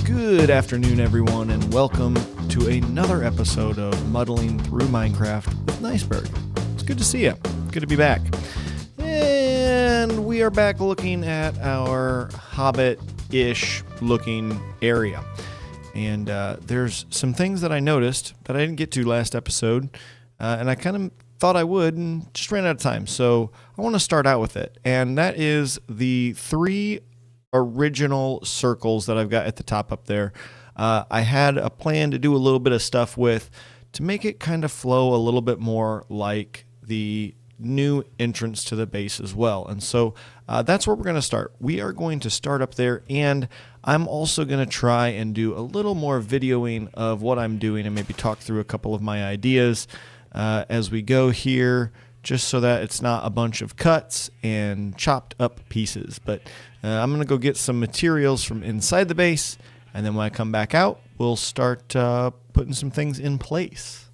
Good afternoon, everyone, and welcome to another episode of Muddling Through Minecraft with Niceberg. It's good to see you. Good to be back. And we are back looking at our Hobbit-ish looking area. And there's some things that I noticed that I didn't get to last episode, and I kind of thought I would and just ran out of time. So I want to start out with it, and that is the three original circles that I've got at the top up there. I had a plan to do a little bit of stuff with to make it kind of flow a little bit more like the new entrance to the base as well. And so that's where we're going to start. We are going to start up there, and I'm also going to try and do a little more videoing of what I'm doing and maybe talk through a couple of my ideas as we go here, just so that it's not a bunch of cuts and chopped up pieces. But I'm going to go get some materials from inside the base, and then when I come back out, we'll start putting some things in place.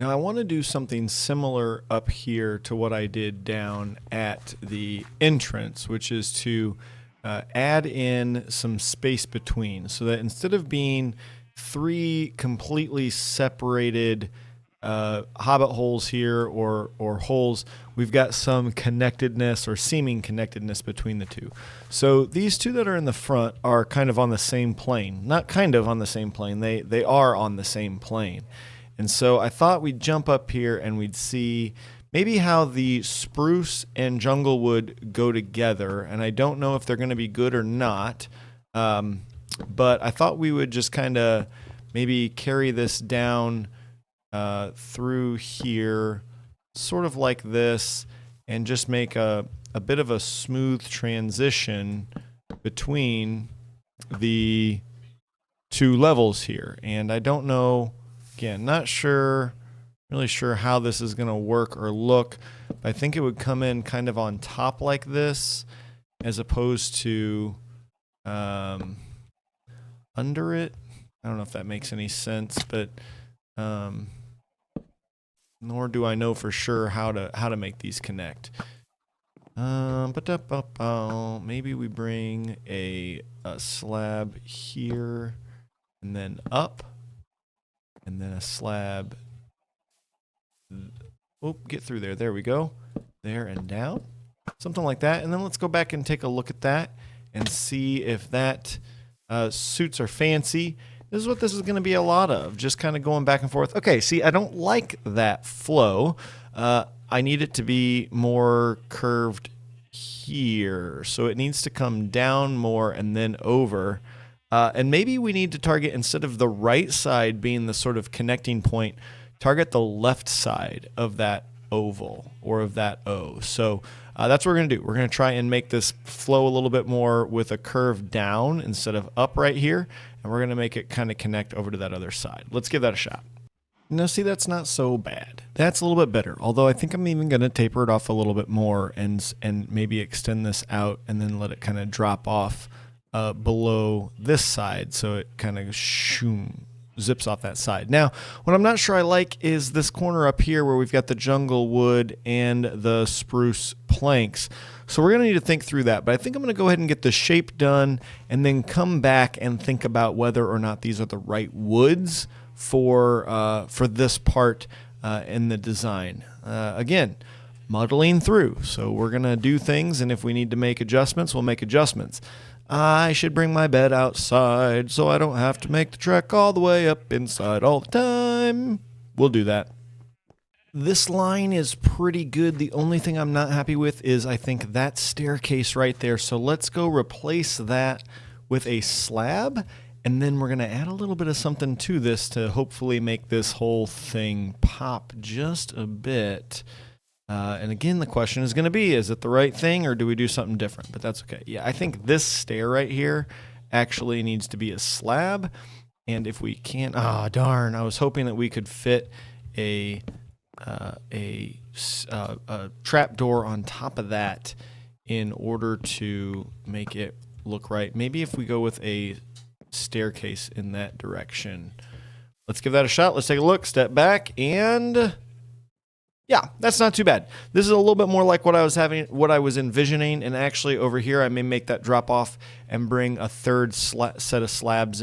Now, I want to do something similar up here to what I did down at the entrance, which is to add in some space between, so that instead of being three completely separated hobbit holes here or holes, we've got some connectedness or seeming connectedness between the two. So these two that are in the front are kind of on the same plane. Not kind of on the same plane, they are on the same plane. And so I thought we'd jump up here and we'd see maybe how the spruce and jungle wood go together. And I don't know if they're going to be good or not, but I thought we would just kind of maybe carry this down through here, sort of like this, and just make a bit of a smooth transition between the two levels here. And I don't know, again, not really sure how this is going to work or look, but I think it would come in kind of on top like this, as opposed to under it. I don't know if that makes any sense, but nor do I know for sure how to make these connect. Maybe we bring a slab here, and then up, and then a slab. Oh, get through there. There we go. There and down. Something like that. And then let's go back and take a look at that and see if that suits our fancy. This is what this is going to be a lot of, just kind of going back and forth. Okay, see, I don't like that flow. I need it to be more curved here. So it needs to come down more and then over. And maybe we need to target, instead of the right side being the sort of connecting point, target the left side of that oval or of that O. So that's what we're going to do. We're going to try and make this flow a little bit more with a curve down instead of up right here. And we're going to make it kind of connect over to that other side. Let's give that a shot. Now, see, that's not so bad. That's a little bit better. Although I think I'm even going to taper it off a little bit more and maybe extend this out and then let it kind of drop off below this side, so it kind of zips off that side. Now, what I'm not sure I like is this corner up here where we've got the jungle wood and the spruce planks. So we're going to need to think through that, but I think I'm going to go ahead and get the shape done and then come back and think about whether or not these are the right woods for this part in the design. Again, muddling through. So we're going to do things, and if we need to make adjustments, we'll make adjustments. I should bring my bed outside so I don't have to make the trek all the way up inside all the time. We'll do that. This line is pretty good. The only thing I'm not happy with is I think that staircase right there. So let's go replace that with a slab, and then we're going to add a little bit of something to this to hopefully make this whole thing pop just a bit. And again, the question is going to be, is it the right thing or do we do something different? But that's okay. Yeah, I think this stair right here actually needs to be a slab. And if we can't, darn, I was hoping that we could fit a trap door on top of that in order to make it look right. Maybe if we go with a staircase in that direction. Let's give that a shot. Let's take a look, step back, and Yeah, that's not too bad. This is a little bit more like what I was envisioning, and actually over here I may make that drop off and bring a third set of slabs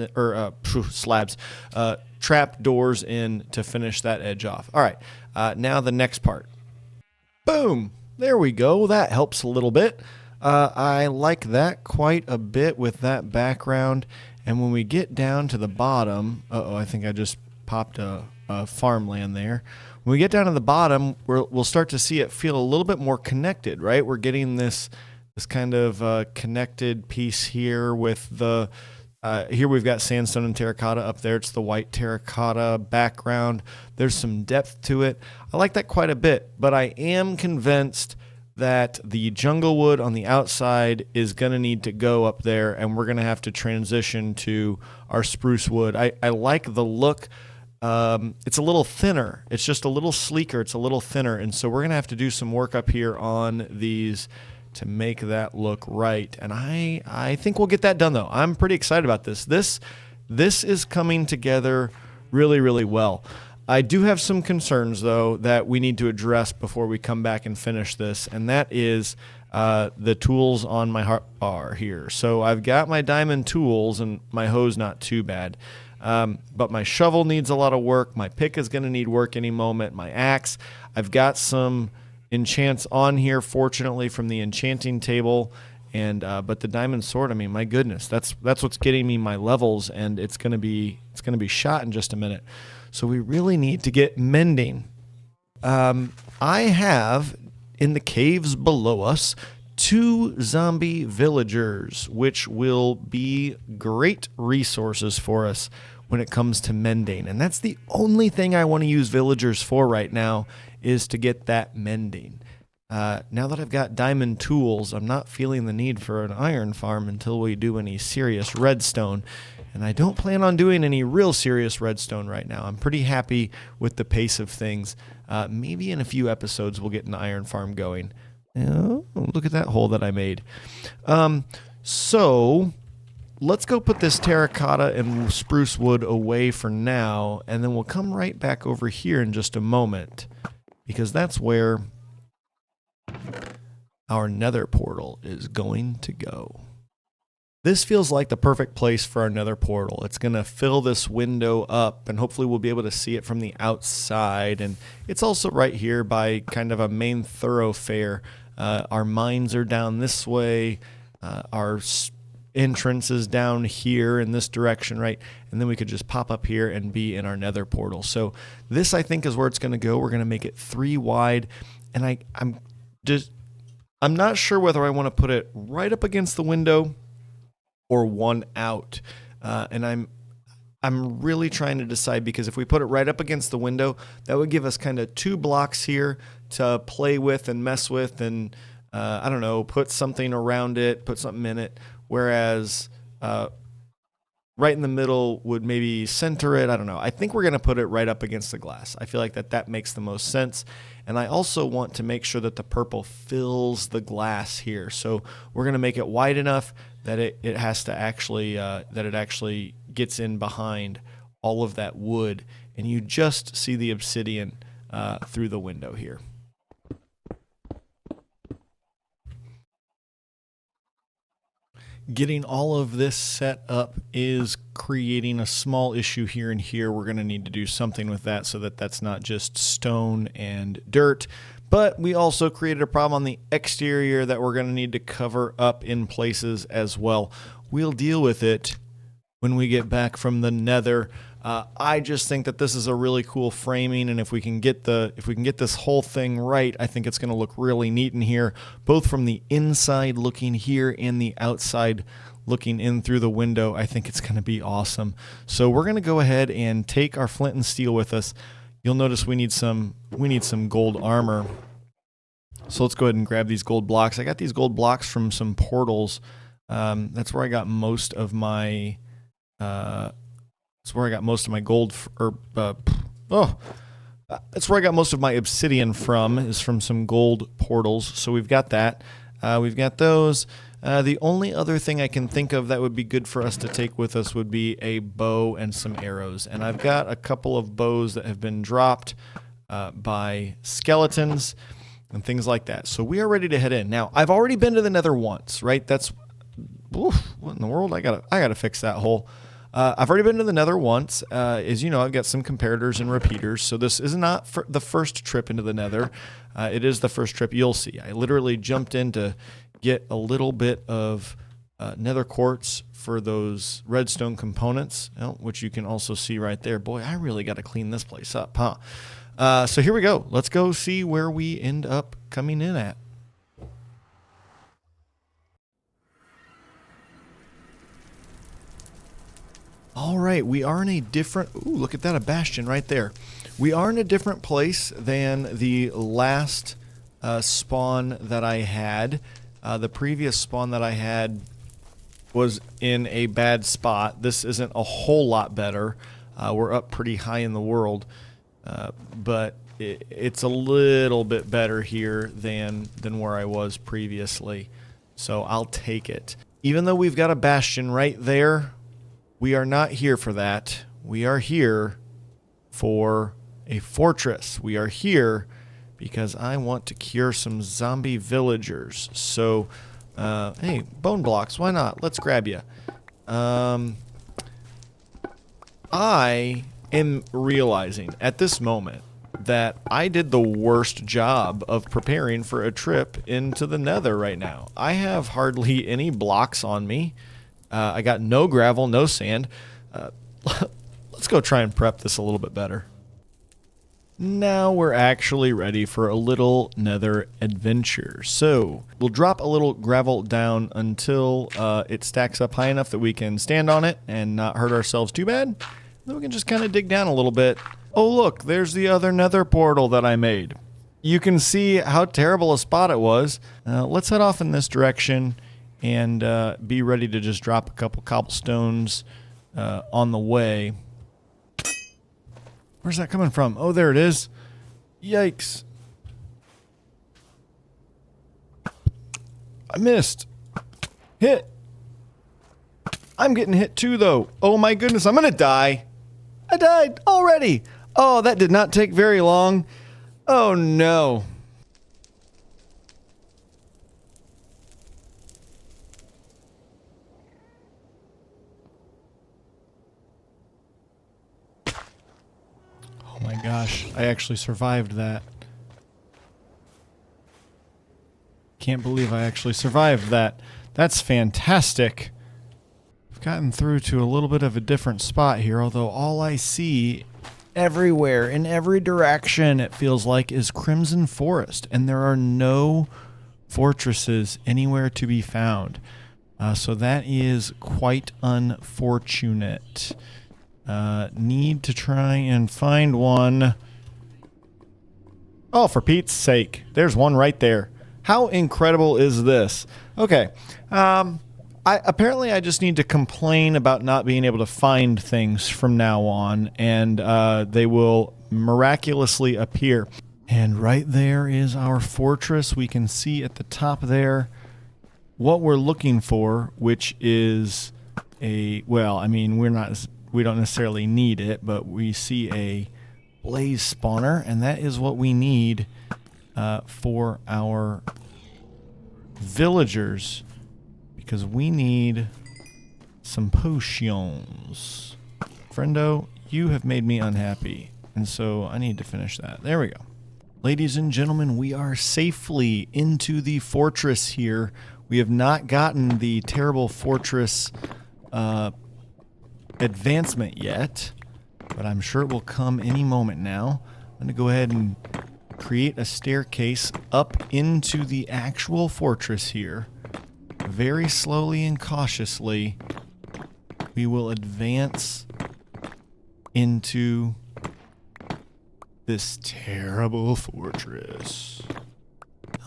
trap doors in to finish that edge off. All right, now the next part. Boom! There we go. That helps a little bit. I like that quite a bit with that background. And when we get down to the bottom, I think I just popped a farmland there. When we get down to the bottom, we'll start to see it feel a little bit more connected, right? We're getting this kind of connected piece here with the, here we've got sandstone and terracotta. Up there it's the white terracotta background. There's some depth to it. I like that quite a bit, but I am convinced that the jungle wood on the outside is going to need to go up there, and we're going to have to transition to our spruce wood. I like the look. It's a little thinner. It's just a little sleeker. It's a little thinner. And so we're going to have to do some work up here on these to make that look right. And I think we'll get that done, though. I'm pretty excited about this. This is coming together really, really well. I do have some concerns, though, that we need to address before we come back and finish this, and that is the tools on my hotbar here. So I've got my diamond tools, and my hoe's not too bad. But my shovel needs a lot of work. My pick is going to need work any moment. My axe, I've got some enchants on here, fortunately, from the enchanting table. And but the diamond sword, I mean, my goodness, that's what's getting me my levels, and it's gonna be shot in just a minute. So we really need to get mending. I have in the caves below us 2 zombie villagers, which will be great resources for us when it comes to mending. And that's the only thing I want to use villagers for right now, is to get that mending. Now that I've got diamond tools, I'm not feeling the need for an iron farm until we do any serious redstone. And I don't plan on doing any real serious redstone right now. I'm pretty happy with the pace of things. Maybe in a few episodes we'll get an iron farm going. Oh, look at that hole that I made. So let's go put this terracotta and spruce wood away for now, and then we'll come right back over here in just a moment, because that's where our nether portal is going to go. This feels like the perfect place for our nether portal. It's going to fill this window up, and hopefully we'll be able to see it from the outside. And it's also right here by kind of a main thoroughfare. Our mines are down this way. Our entrance is down here in this direction, right? And then we could just pop up here and be in our nether portal. So this, I think, is where it's going to go. We're going to make it 3 wide. And I'm not sure whether I want to put it right up against the window or 1 out. And I'm really trying to decide, because if we put it right up against the window, that would give us kind of 2 blocks here to play with and mess with, and I don't know, put something around it, put something in it. Whereas right in the middle would maybe center it. I don't know. I think we're going to put it right up against the glass. I feel like that makes the most sense. And I also want to make sure that the purple fills the glass here. So we're going to make it wide enough that it has to actually, that it actually gets in behind all of that wood. And you just see the obsidian through the window here. Getting all of this set up is creating a small issue here and here. We're going to need to do something with that so that that's not just stone and dirt. But we also created a problem on the exterior that we're going to need to cover up in places as well. We'll deal with it when we get back from the nether. I just think that this is a really cool framing, and if we can get this whole thing right, I think it's going to look really neat in here, both from the inside looking here and the outside looking in through the window. I think it's going to be awesome. So we're going to go ahead and take our flint and steel with us. You'll notice we need some gold armor. So let's go ahead and grab these gold blocks. I got these gold blocks from some portals. That's where I got most of my that's where I got most of my gold, that's where I got most of my obsidian from, is from some gold portals. So we've got that. We've got those. The only other thing I can think of that would be good for us to take with us would be a bow and some arrows. And I've got a couple of bows that have been dropped. by skeletons and things like that. So we are ready to head in. Now, I've already been to the Nether once, right? That's, oof, what in the world? I gotta fix that hole. I've already been to the Nether once. As you know, I've got some comparators and repeaters, so this is not the first trip into the Nether. It is the first trip. You'll see. I literally jumped in to get a little bit of Nether quartz for those redstone components, which you can also see right there. Boy, I really got to clean this place up, huh? So here we go. Let's go see where we end up coming in at. All right, we are in a different... Ooh, look at that, a bastion right there. We are in a different place than the last spawn that I had. The previous spawn that I had was in a bad spot. This isn't a whole lot better. We're up pretty high in the world. But it's a little bit better here than where I was previously. So I'll take it. Even though we've got a bastion right there, we are not here for that. We are here for a fortress. We are here because I want to cure some zombie villagers. So, hey, bone blocks, why not? Let's grab you. I am realizing at this moment that I did the worst job of preparing for a trip into the Nether right now. I have hardly any blocks on me. I got no gravel, no sand. Let's go try and prep this a little bit better. Now we're actually ready for a little Nether adventure. So we'll drop a little gravel down until it stacks up high enough that we can stand on it and not hurt ourselves too bad. Then we can just kind of dig down a little bit. Oh look, there's the other Nether portal that I made. You can see how terrible a spot it was. Let's head off in this direction and be ready to just drop a couple cobblestones on the way. Where's that coming from? Oh, there it is. Yikes. I missed. Hit. I'm getting hit too, though. Oh my goodness, I'm gonna die. I died already. Oh, that did not take very long. Oh no. Oh my gosh, I actually survived that. Can't believe I actually survived that. That's fantastic. I've gotten through to a little bit of a different spot here, although all I see everywhere, in every direction, it feels like, is Crimson Forest, and there are no fortresses anywhere to be found. So that is quite unfortunate. Need to try and find one. Oh, for Pete's sake. There's one right there. How incredible is this? Okay. Apparently I just need to complain about not being able to find things from now on, and they will miraculously appear. And right there is our fortress. We can see at the top there what we're looking for, which is a, well, I mean, we don't necessarily need it, but we see a blaze spawner, and that is what we need for our villagers, because we need some potions. Friendo, you have made me unhappy, and so I need to finish that. There we go. Ladies and gentlemen, we are safely into the fortress here. We have not gotten the terrible fortress advancement yet, but I'm sure it will come any moment now. I'm going to go ahead and create a staircase up into the actual fortress here. Very slowly and cautiously, we will advance into this terrible fortress.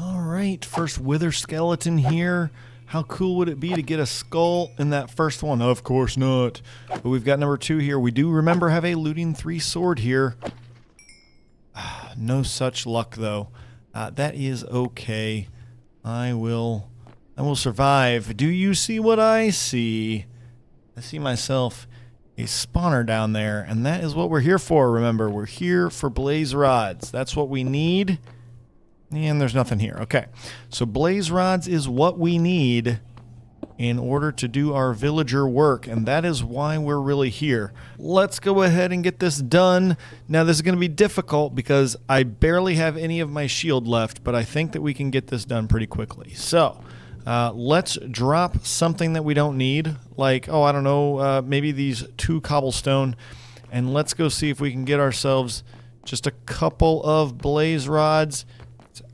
Alright, first wither skeleton here. How cool would it be to get a skull in that first one? Of course not. But we've got number 2 here. We do, remember, have a looting 3 sword here. No such luck, though. That is okay. I will survive. Do you see what I see? I see myself a spawner down there, and that is what we're here for. Remember, we're here for blaze rods. That's what we need. And there's nothing here. Okay, so blaze rods is what we need in order to do our villager work, and that is why we're really here. Let's go ahead and get this done. Now, this is going to be difficult because I barely have any of my shield left, but I think that we can get this done pretty quickly. So, let's drop something that we don't need, like, oh, I don't know, maybe these 2 cobblestone, and let's go see if we can get ourselves just a couple of blaze rods.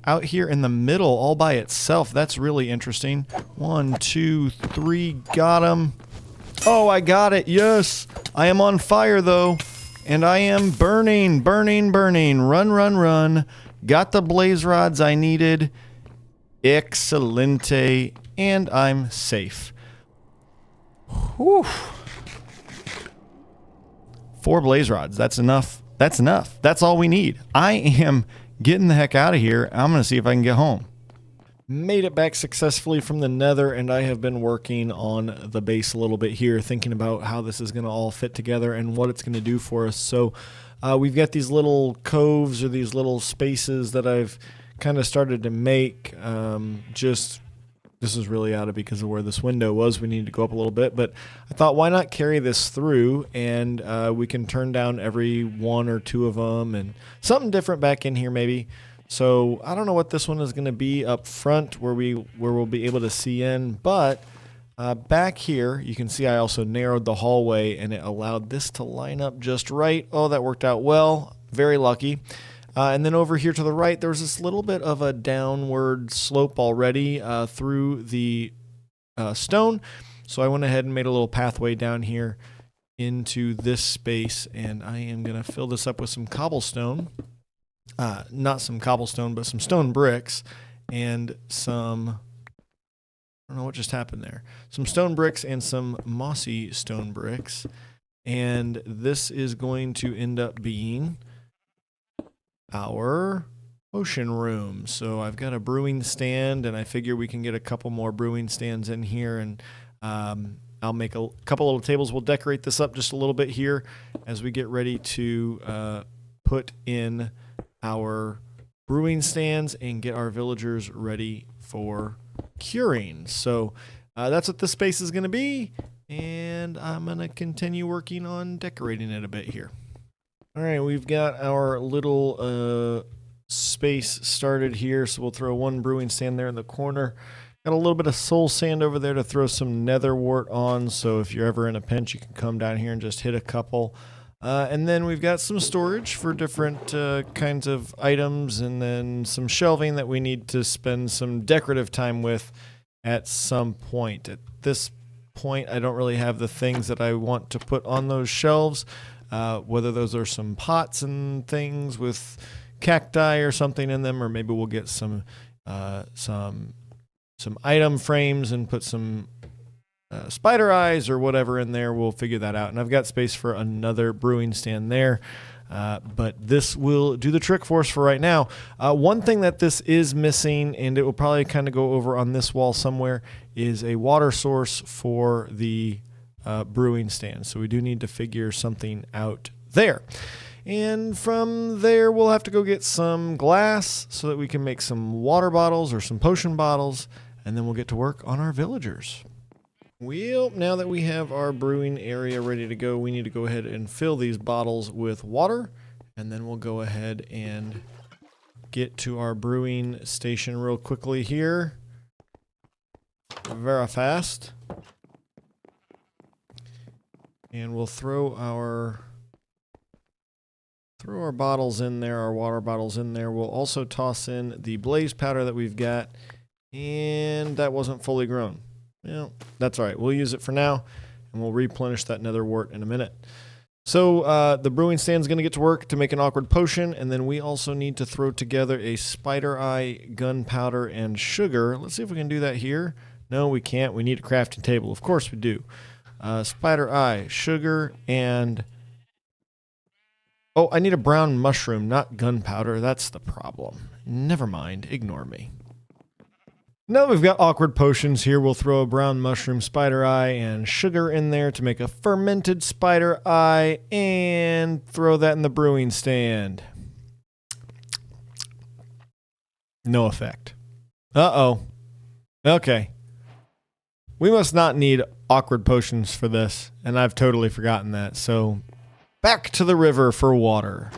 Out here in the middle all by itself. That's really interesting. 1, 2, 3. Got him. Oh, I got it. Yes. I am on fire, though. And I am burning, burning, burning. Run, run, run. Got the blaze rods I needed. Excelente. And I'm safe. Whew. 4 blaze rods. That's enough. That's enough. That's all we need. I am getting the heck out of here. I'm going to see if I can get home. Made it back successfully from the nether, and I have been working on the base a little bit here, thinking about how this is going to all fit together and what it's going to do for us. So we've got these little coves or these little spaces that I've kind of started to make. This is really out of because of where this window was. We need to go up a little bit, but I thought, why not carry this through, and we can turn down every 1 or 2 of them and something different back in here maybe. So I don't know what this one is going to be up front where we'll be able to see in, but back here you can see I also narrowed the hallway and it allowed this to line up just right. Oh, that worked out well. Very lucky. And then over here to the right, there was this little bit of a downward slope already through the stone. So I went ahead and made a little pathway down here into this space, and I am going to fill this up with some cobblestone. Not some cobblestone, but some stone bricks and some... I don't know what just happened there. Some stone bricks and some mossy stone bricks. And this is going to end up being our potion room. So I've got a brewing stand, and I figure we can get a couple more brewing stands in here, and I'll make a couple little tables. We'll decorate this up just a little bit here as we get ready to put in our brewing stands and get our villagers ready for curing. So that's what this space is going to be, and I'm going to continue working on decorating it a bit here. All right, we've got our little space started here, so we'll throw 1 brewing stand there in the corner. Got a little bit of soul sand over there to throw some nether wart on, so if you're ever in a pinch, you can come down here and just hit a couple. And then we've got some storage for different kinds of items, and then some shelving that we need to spend some decorative time with at some point. At this point, I don't really have the things that I want to put on those shelves. Whether those are some pots and things with cacti or something in them, or maybe we'll get some item frames and put some spider eyes or whatever in there. We'll figure that out. And I've got space for another brewing stand there, but this will do the trick for us for right now. One thing that this is missing, and it will probably kind of go over on this wall somewhere, is a water source for the brewing stand. So we do need to figure something out there. And from there, we'll have to go get some glass so that we can make some water bottles or some potion bottles, and then we'll get to work on our villagers. Well, now that we have our brewing area ready to go, we need to go ahead and fill these bottles with water, and then we'll go ahead and get to our brewing station real quickly here. Very fast. And we'll throw our bottles in there, our water bottles in there. We'll also toss in the blaze powder that we've got, and that wasn't fully grown. Well, that's all right. We'll use it for now, and we'll replenish that nether wart in a minute. So the brewing stand's going to get to work to make an awkward potion, and then we also need to throw together a spider eye, gunpowder, and sugar. Let's see if we can do that here. No, we can't. We need a crafting table. Of course we do. Spider eye, sugar, and... Oh, I need a brown mushroom, not gunpowder. That's the problem. Never mind. Ignore me. Now we've got awkward potions here. We'll throw a brown mushroom spider eye and sugar in there to make a fermented spider eye and throw that in the brewing stand. No effect. Uh-oh. Okay. We must not need awkward potions for this, and I've totally forgotten that. So back to the river for water.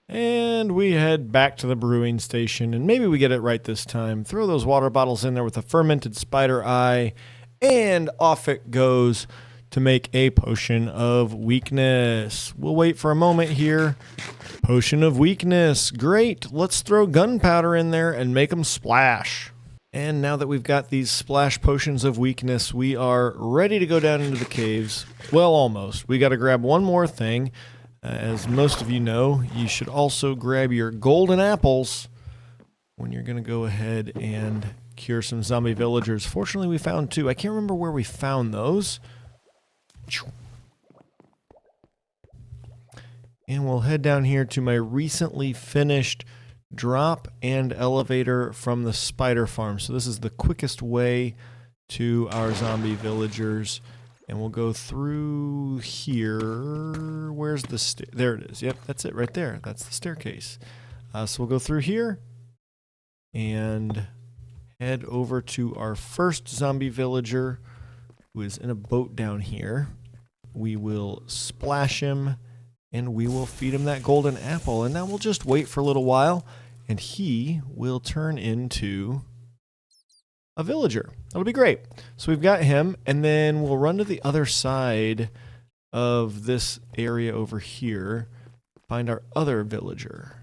And we head back to the brewing station, and maybe we get it right this time. Throw those water bottles in there with a fermented spider eye, and off it goes to make a potion of weakness. We'll wait for a moment here. Potion of weakness. Great. Let's throw gunpowder in there and make them splash. And now that we've got these splash potions of weakness, we are ready to go down into the caves. Well, almost. We got to grab one more thing. As most of you know, you should also grab your golden apples when you're going to go ahead and cure some zombie villagers. Fortunately, we found 2. I can't remember where we found those. And we'll head down here to my recently finished drop and elevator from the spider farm. So this is the quickest way to our zombie villagers. And we'll go through here. Where's the there it is. Yep, that's it right there. That's the staircase. So we'll go through here and head over to our first zombie villager, who is in a boat down here. We will splash him and we will feed him that golden apple. And now we'll just wait for a little while and he will turn into a villager. That'll be great. So we've got him, and then we'll run to the other side of this area over here, find our other villager.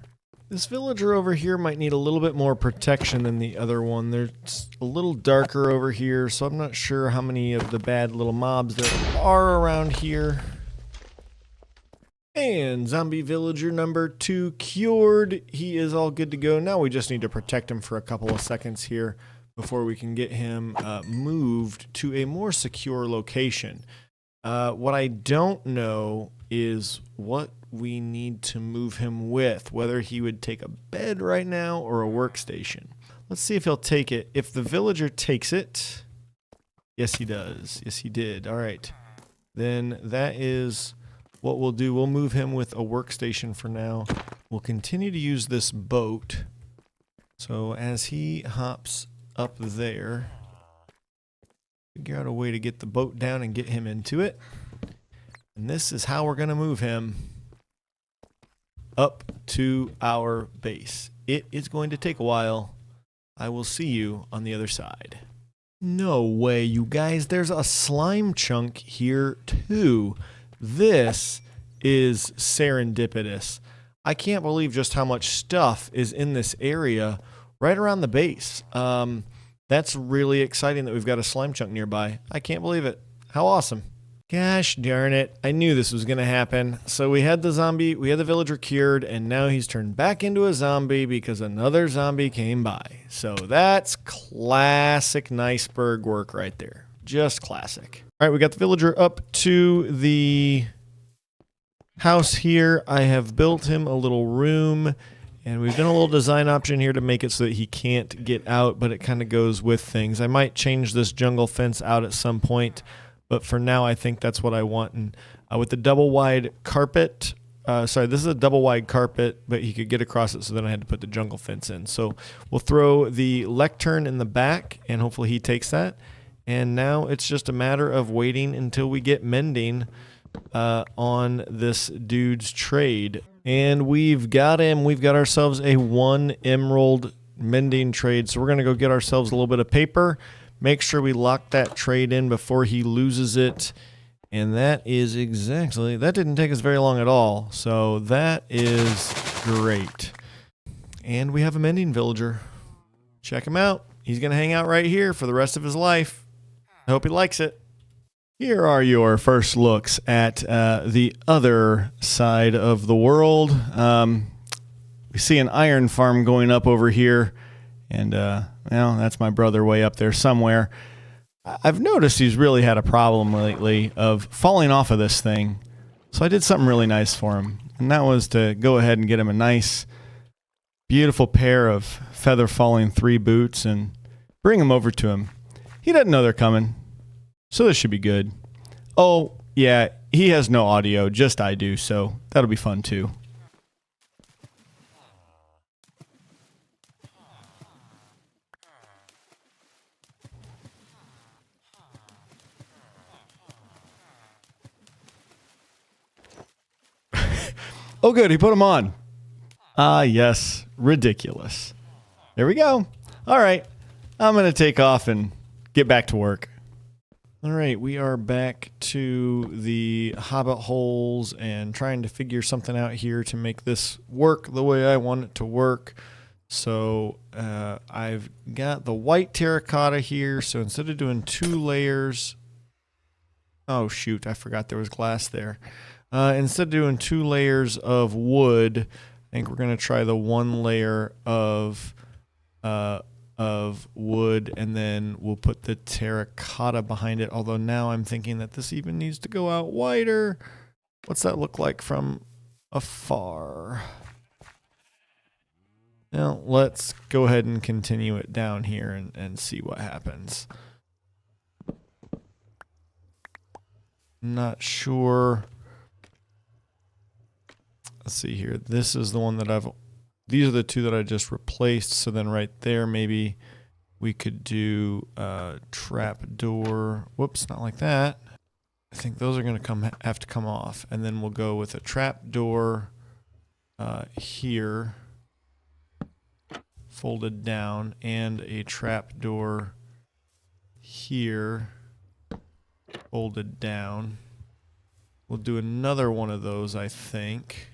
This villager over here might need a little bit more protection than the other one. There's a little darker over here, so I'm not sure how many of the bad little mobs there are around here. And zombie villager number 2 cured. He is all good to go. Now we just need to protect him for a couple of seconds here before we can get him moved to a more secure location. What I don't know is what we need to move him with, whether he would take a bed right now or a workstation. Let's see if he'll take it. If the villager takes it, yes he does. Yes he did. All right. Then that is what we'll do. We'll move him with a workstation for now. We'll continue to use this boat. So as he hops up there, figure out a way to get the boat down and get him into it. And this is how we're going to move him up to our base. It is going to take a while. I will see you on the other side. No way, you guys. There's a slime chunk here too. This is serendipitous. I can't believe just how much stuff is in this area right around the base. That's really exciting that we've got a slime chunk nearby. I can't believe it. How awesome. Gosh darn it. I knew this was going to happen. So we had the villager cured, and now he's turned back into a zombie because another zombie came by. So that's classic Niceberg work right there. Just classic. All right, we got the villager up to the house here. I have built him a little room. And we've done a little design option here to make it so that he can't get out, but it kind of goes with things. I might change this jungle fence out at some point, but for now I think that's what I want. And with the double wide carpet, this is a double wide carpet, but he could get across it, so then I had to put the jungle fence in. So we'll throw the lectern in the back, and hopefully he takes that. And now it's just a matter of waiting until we get mending on this dude's trade. And we've got him. We've got ourselves a 1 emerald mending trade. So we're going to go get ourselves a little bit of paper. Make sure we lock that trade in before he loses it. And that didn't take us very long at all. So that is great. And we have a mending villager. Check him out. He's going to hang out right here for the rest of his life. I hope he likes it. Here are your first looks at the other side of the world. We see an iron farm going up over here, and well, that's my brother way up there somewhere. I've noticed he's really had a problem lately of falling off of this thing, so I did something really nice for him, and that was to go ahead and get him a nice, beautiful pair of feather falling 3 boots, and Bring them over to him. He doesn't know they're coming, so this should be good. Oh, yeah, he has no audio, just I do, so that'll be fun too. Oh, good, he put them on. Ah, yes, ridiculous. There we go. All right, I'm going to take off and get back to work. All right, we are back to the hobbit holes and trying to figure something out here to make this work the way I want it to work. So I've got the white terracotta here. So instead of doing 2 layers, oh shoot, I forgot there was glass there. Instead of doing 2 layers of wood, I think we're going to try the 1 layer of wood, and then we'll put the terracotta behind it. Although now I'm thinking that this even needs to go out wider. What's that look like from afar? Now let's go ahead and continue it down here and see what happens. Not sure. Let's see here. This is the one that these are the 2 that I just replaced. So then right there, maybe we could do a trap door. Whoops, not like that. I think those are going to have to come off. And then we'll go with a trap door here, folded down, and a trap door here, folded down. We'll do another one of those, I think.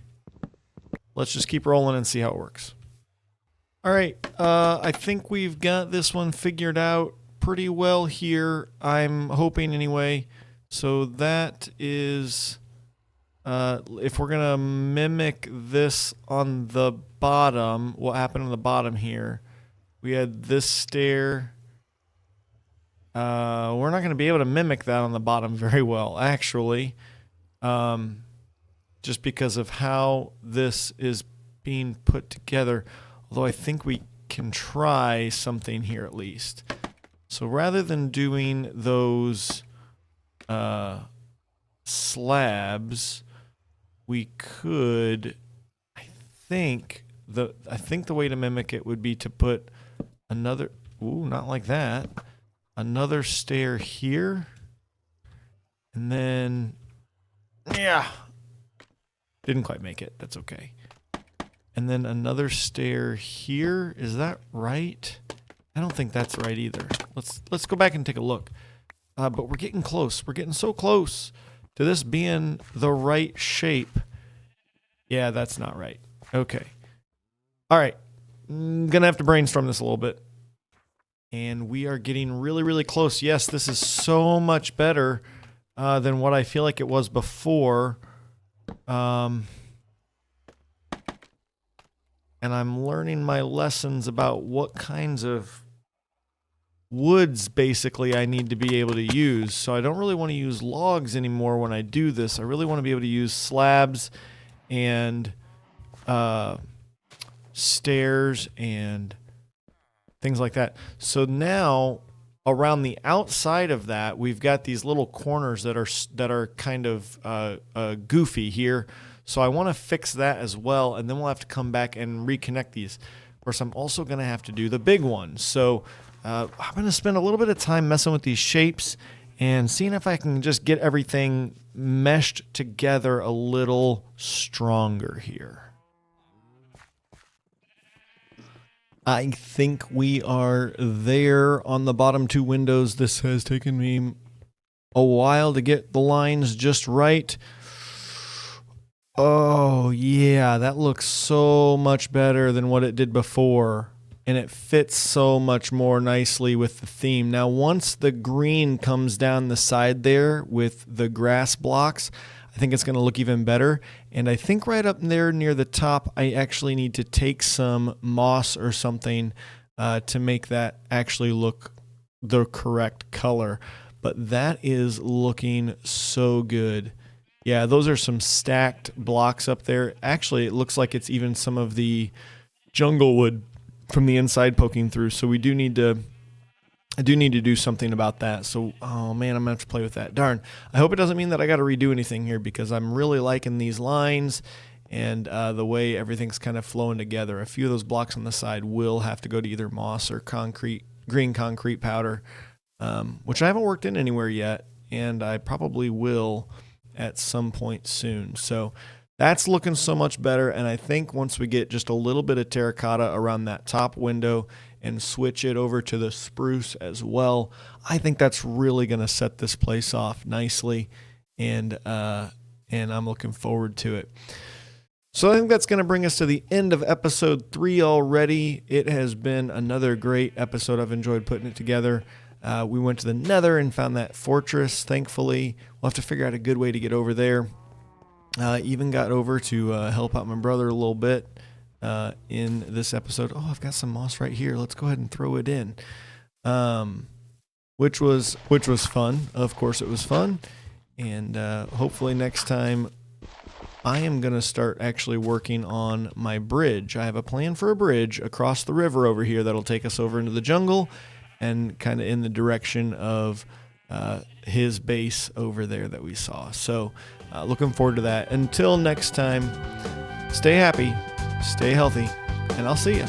Let's just keep rolling and see how it works. All right, I think we've got this one figured out pretty well here. I'm hoping anyway. So that is, if we're going to mimic this on the bottom, what happened on the bottom here, we had this stair. We're not going to be able to mimic that on the bottom very well, actually. Just because of how this is being put together. Although I think we can try something here at least. So rather than doing those slabs, we could, I think the way to mimic it would be to put another, ooh, not like that, another stair here, and then, yeah, didn't quite make it. That's okay. And then another stair here. Is that right? I don't think that's right either. Let's go back and take a look. But we're getting close. We're getting so close to this being the right shape. Yeah, that's not right. Okay. All right. I'm gonna have to brainstorm this a little bit. And we are getting really, really close. Yes, this is so much better than what I feel like it was before. And I'm learning my lessons about what kinds of woods basically I need to be able to use. So I don't really want to use logs anymore when I do this. I really want to be able to use slabs and stairs and things like that. So now around the outside of that, we've got these little corners that are kind of goofy here. So I want to fix that as well, and then we'll have to come back and reconnect these. Of course, I'm also going to have to do the big one. So I'm going to spend a little bit of time messing with these shapes and seeing if I can just get everything meshed together a little stronger here. I think we are there on the bottom 2 windows. This has taken me a while to get the lines just right. Oh, yeah, that looks so much better than what it did before, and it fits so much more nicely with the theme. Now, once the green comes down the side there with the grass blocks, I think it's going to look even better, and I think right up there near the top, I actually need to take some moss or something to make that actually look the correct color, but that is looking so good. Yeah, those are some stacked blocks up there. Actually, it looks like it's even some of the jungle wood from the inside poking through. So we do need to I do need to do something about that. So, oh man, I'm going to have to play with that. Darn. I hope it doesn't mean that I got to redo anything here, because I'm really liking these lines and the way everything's kind of flowing together. A few of those blocks on the side will have to go to either moss or green concrete powder, which I haven't worked in anywhere yet, and I probably will at some point soon. So that's looking so much better, and I think once we get just a little bit of terracotta around that top window and switch it over to the spruce as well, I think that's really going to set this place off nicely, and I'm looking forward to it. So I think that's going to bring us to the end of episode 3 already. It has been another great episode. I've enjoyed putting it together. We went to the Nether and found that fortress, thankfully. We'll have to figure out a good way to get over there. Even got over to help out my brother a little bit in this episode. Oh, I've got some moss right here. Let's go ahead and throw it in. Which was fun. Of course it was fun. And hopefully next time I am going to start actually working on my bridge. I have a plan for a bridge across the river over here that'll take us over into the jungle and kind of in the direction of his base over there that we saw. So looking forward to that. Until next time, stay happy, stay healthy, and I'll see you.